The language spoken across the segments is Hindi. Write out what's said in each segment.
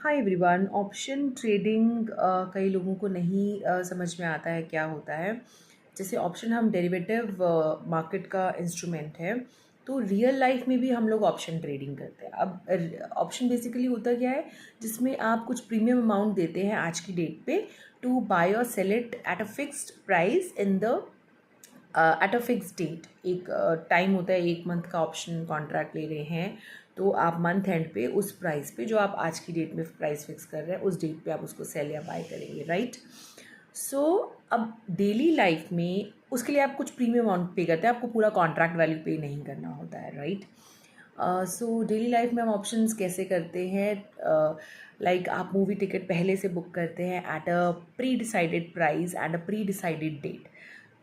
Hi everyone. ऑप्शन ट्रेडिंग कई लोगों को नहीं समझ में आता है क्या होता है। जैसे ऑप्शन हम डेरिवेटिव मार्केट का इंस्ट्रूमेंट है, तो रियल लाइफ में भी हम लोग ऑप्शन ट्रेडिंग करते हैं। अब ऑप्शन बेसिकली होता क्या है, जिसमें आप कुछ प्रीमियम अमाउंट देते हैं आज की डेट पे टू बाय और sell it at a fixed price in the at a fix date. एक टाइम होता है, एक मंथ का ऑप्शन कॉन्ट्रैक्ट ले रहे हैं, तो आप मंथ एंड पे उस प्राइस पे जो आप आज की डेट में प्राइस फिक्स कर रहे हैं उस डेट पे आप उसको सेल या बाय करेंगे, राइट। सो अब डेली लाइफ में उसके लिए आप कुछ प्रीमियम अमाउंट पे करते हैं, आपको पूरा कॉन्ट्रैक्ट वैल्यू पे नहीं करना होता है, राइट। सो डेली लाइफ में हम ऑप्शंस कैसे करते हैं, लाइक आप मूवी टिकट पहले से बुक करते हैं at a pre decided price at a pre decided date.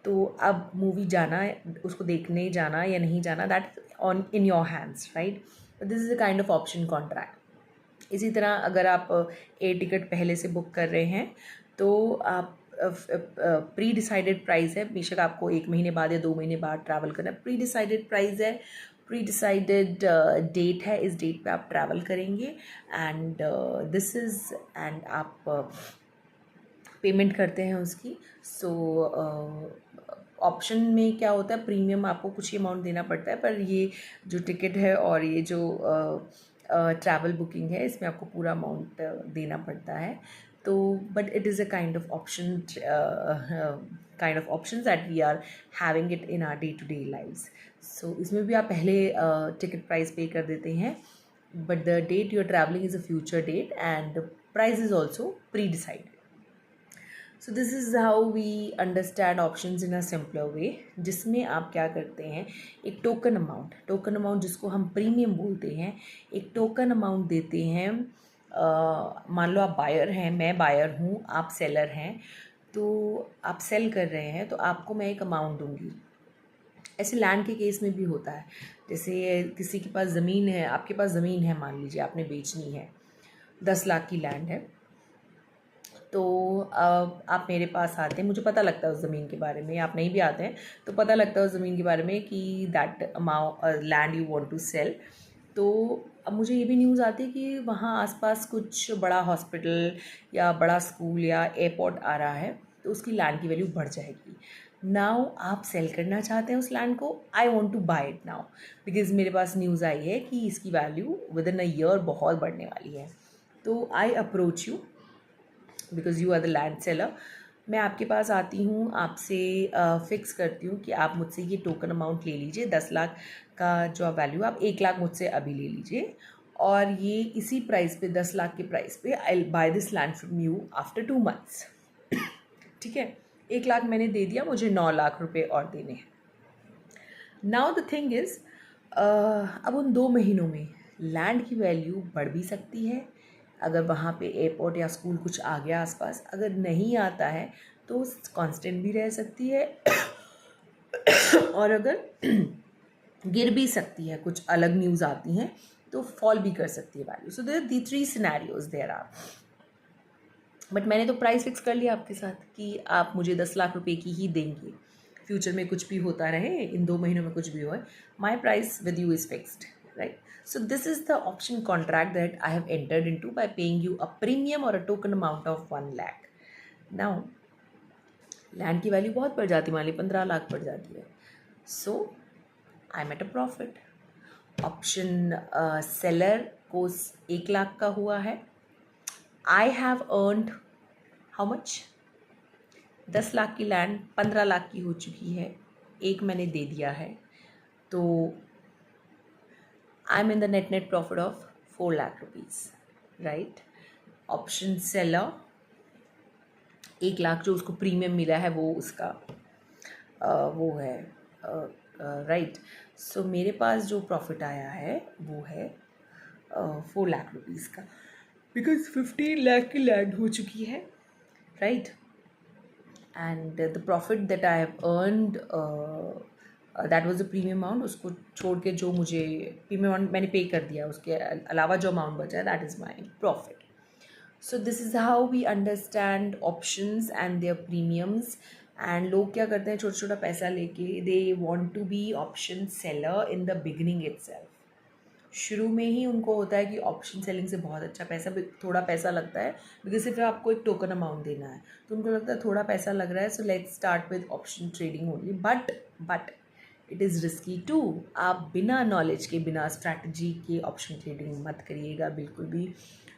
तो अब मूवी जाना, उसको देखने जाना या नहीं जाना, that on in your hands, right. This is a kind of option contract. इसी तरह अगर आप एयर टिकट पहले से बुक कर रहे हैं तो आप प्री डिसाइडेड प्राइस है, बेशक आपको 1 महीने बाद या 2 महीने बाद ट्रैवल करना है, प्री डिसाइडेड प्राइस है, प्री डिसाइडेड डेट है, इस डेट पे आप ट्रैवल करेंगे एंड दिस इज़ एंड आप पेमेंट करते हैं उसकी। सो ऑप्शन में क्या होता है, प्रीमियम आपको कुछ ही अमाउंट देना पड़ता है, पर ये जो टिकट है और ये जो ट्रैवल बुकिंग है इसमें आपको पूरा अमाउंट देना पड़ता है। तो but it is a kind of option that we are having it in our day to day lives. So इसमें भी आप पहले टिकट प्राइस पे कर देते हैं, but the date you are travelling is a future date and price is also pre decided. So this is how we understand options in a simpler way, जिसमें आप क्या करते हैं, एक टोकन अमाउंट जिसको हम प्रीमियम बोलते हैं, एक टोकन अमाउंट देते हैं। मान लो आप बायर हैं, मैं बायर हूँ, आप सेलर हैं, तो आप सेल कर रहे हैं तो आपको मैं एक अमाउंट दूंगी। ऐसे लैंड के केस में भी होता है, जैसे किसी के पास ज़मीन है, आपके पास ज़मीन है, मान लीजिए आपने बेचनी है, 10 लाख की लैंड है। तो आप मेरे पास आते हैं, मुझे पता लगता है उस ज़मीन के बारे में, आप नहीं भी आते हैं तो पता लगता है उस ज़मीन के बारे में कि that amount land you want to sell. तो अब मुझे ये भी न्यूज़ आती है कि वहाँ आसपास कुछ बड़ा हॉस्पिटल या बड़ा स्कूल या एयरपोर्ट आ रहा है, तो उसकी लैंड की वैल्यू बढ़ जाएगी। नाउ आप सेल करना चाहते हैं उस लैंड को, I want to buy it now because मेरे पास न्यूज़ आई है कि इसकी value within a year बहुत बढ़ने वाली है। तो I approach you because you are the land seller. मैं आपके पास आती हूँ, आपसे फिक्स करती हूँ कि आप मुझसे ये टोकन अमाउंट ले लीजिए, 10 लाख का जो वैल्यू, आप 1 लाख मुझसे अभी ले लीजिए, और ये इसी प्राइस पे, 10 लाख के प्राइस पे, I buy this land from you after 2 months। ठीक है, 1 लाख मैंने दे दिया, मुझे 9 लाख रुपए और देने हैं। नाउ द थिंग इज़, अब उन 2 महीनों में लैंड की वैल्यू बढ़ भी सकती है, अगर वहाँ पे एयरपोर्ट या स्कूल कुछ आ गया आसपास, अगर नहीं आता है तो कांस्टेंट भी रह सकती है और अगर गिर भी सकती है, कुछ अलग न्यूज़ आती हैं तो फॉल भी कर सकती है value. So there the 3 scenarios there are. But मैंने तो प्राइस फिक्स कर लिया आपके साथ कि आप मुझे 10 लाख रुपए की ही देंगे, फ्यूचर में कुछ भी होता रहे, इन 2 महीनों में कुछ भी हो, my price with you is fixed, right. So this is the option contract that I have entered into by paying you a premium or a token amount of 1 lakh. Now land की वैल्यू बहुत बढ़ जाती है, मान ली 15 लाख बढ़ जाती है, so I am at a profit. Option seller को 1 लाख का हुआ है, I have earned how much, 10 lakh की लैंड 15 लाख की हो चुकी है, एक मैंने दे दिया है, तो I am in the net profit of 4 lakh rupees, right. Option seller 1 lakh जो उसको प्रीमियम मिला है वो उसका वो है, राइट। सो मेरे पास जो प्रॉफिट आया है वो है 4 लाख रुपीज़ का, बिकॉज 15 लाख की लैंड हो चुकी है, right. And the profit that I have earned, that was the premium amount, उसको छोड़ के जो मुझे प्रीमियम अमाउंट मैंने पे कर दिया, उसके अलावा जो अमाउंट बचा है that is my profit. So this is how we understand options and their premiums. And लोग क्या करते हैं, छोटा छोटा पैसा लेके they want to be option seller in the beginning itself. शुरू में ही उनको होता है कि ऑप्शन सेलिंग से बहुत अच्छा पैसा, थोड़ा पैसा लगता है बिकॉज सिर्फ आपको एक टोकन अमाउंट देना है, तो उनको लगता है थोड़ा पैसा लग रहा है, so let's start with option trading only. But it is risky too. आप बिना नॉलेज के, बिना स्ट्रैटेजी के ऑप्शन ट्रेडिंग मत करिएगा बिल्कुल भी।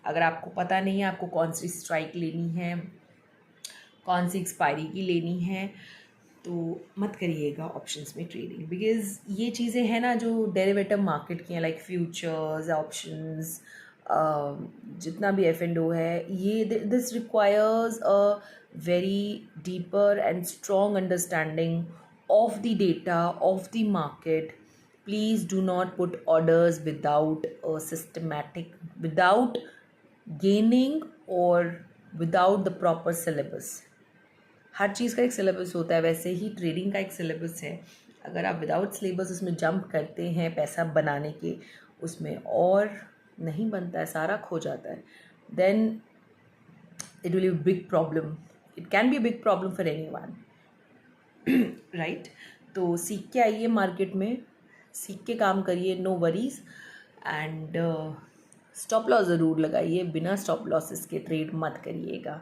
अगर आपको पता नहीं है आपको कौन सी स्ट्राइक लेनी है, कौन सी एक्सपायरी की लेनी है, तो मत करिएगा ऑप्शंस में ट्रेडिंग, बिकॉज ये चीज़ें हैं ना जो डेरिवेटिव मार्केट की हैं, लाइक फ्यूचर्स, ऑप्शंस, जितना भी F&O है, ये this requires a very deeper and strong understanding of the data, of the market. Please do not put orders without a systematic, without gaining or without the proper syllabus. हर चीज़ का एक सिलेबस होता है, वैसे ही ट्रेडिंग का एक सिलेबस है। अगर आप विदाउट सिलेबस उसमें जंप करते हैं पैसा बनाने के, उसमें और नहीं बनता है, सारा खो जाता है, then it will be big problem. It can be a big problem for anyone, right. तो सीख के आइए मार्केट में, सीख के काम करिए, no worries. And stop loss ज़रूर लगाइए, बिना स्टॉप लॉसेस के ट्रेड मत करिएगा,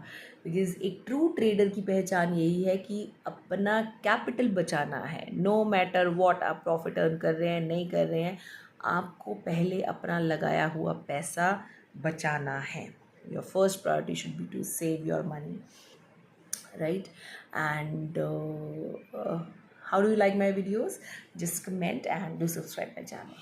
बिकॉज एक ट्रू ट्रेडर की पहचान यही है कि अपना कैपिटल बचाना है। नो मैटर वॉट आप प्रॉफिट अर्न कर रहे हैं, नहीं कर रहे हैं, आपको पहले अपना लगाया हुआ पैसा बचाना है। Your first priority should be to save your money, right? And how do you like my videos? Just comment and do subscribe my channel.